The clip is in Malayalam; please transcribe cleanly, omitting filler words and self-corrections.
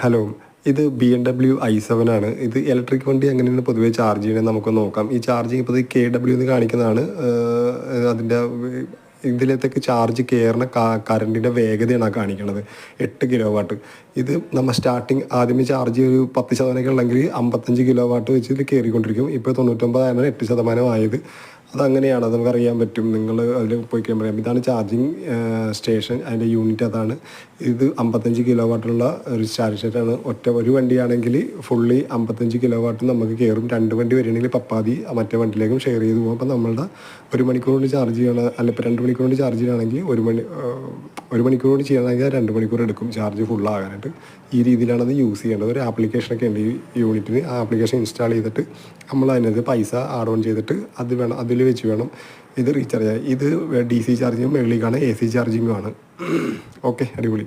ഹലോ. ഇത് BMW i7 ആണ്. ഇത് ഇലക്ട്രിക് വണ്ടി എങ്ങനെയാണ് പൊതുവേ ചാർജ് ചെയ്യണമെന്ന് നമുക്ക് നോക്കാം. ഈ ചാർജിങ് ഇപ്പോൾ KW എന്ന് കാണിക്കുന്നതാണ്. അതിൻ്റെ ഇതിലത്തേക്ക് ചാർജ് കയറുന്ന കറണ്ടിൻ്റെ വേഗതയാണ് കാണിക്കുന്നത്. 8 കിലോ വാട്ട്. ഇത് നമ്മൾ സ്റ്റാർട്ടിങ് ആദ്യമേ ചാർജ് ഒരു 10% ഉള്ളെങ്കിൽ 55 കിലോ വാട്ട് വെച്ച് ഇത് കയറിക്കൊണ്ടിരിക്കും. ഇപ്പോൾ 99 8% ആയത്. അതങ്ങനെയാണ്, അത് നമുക്കറിയാൻ പറ്റും. നിങ്ങൾ അതിൽ പോയി കഴിയുമ്പോൾ ഇതാണ് ചാർജിങ് സ്റ്റേഷൻ, അതിൻ്റെ യൂണിറ്റ് അതാണ്. ഇത് 55 കിലോ വാട്ടുള്ള ഒരു ചാർജ് സ്റ്റേഷനാണ്. ഒരു വണ്ടിയാണെങ്കിൽ ഫുള്ളി 55 കിലോ വാട്ട് നമുക്ക് കയറും. 2 വണ്ടി വരികയാണെങ്കിൽ പപ്പാതി മറ്റേ വണ്ടിയിലേക്കും ഷെയർ ചെയ്ത് പോകും. അപ്പോൾ നമ്മളുടെ 1 മണിക്കൂർ കൊണ്ട് ചാർജ് ചെയ്യണം, അല്ല ഇപ്പോൾ 2 മണിക്കൂർ കൊണ്ട് ചാർജ് ചെയ്യുകയാണെങ്കിൽ 1 മണിക്കൂർ കൊണ്ട് ചെയ്യണമെങ്കിൽ 2 മണിക്കൂർ എടുക്കും ചാർജ് ഫുള്ളാകാനായിട്ട്. ഈ രീതിയിലാണ് അത് യൂസ് ചെയ്യേണ്ടത്. ഒരു ആപ്ലിക്കേഷനൊക്കെ ഉണ്ട് ഈ യൂണിറ്റിന്. ആ ആപ്ലിക്കേഷൻ ഇൻസ്റ്റാൾ ചെയ്തിട്ട് നമ്മൾ അതിനകത്ത് പൈസ ആഡ് ഓൺ ചെയ്തിട്ട് അതിൽ വെച്ച് വേണം ഇത് റീചാർജ് ചെയ്യാൻ. ഇത് DC ചാർജിങ്ങും മുകളിലേക്കാണ് AC ചാർജിങ്ങും ആണ്. ഓക്കെ, അടിപൊളി.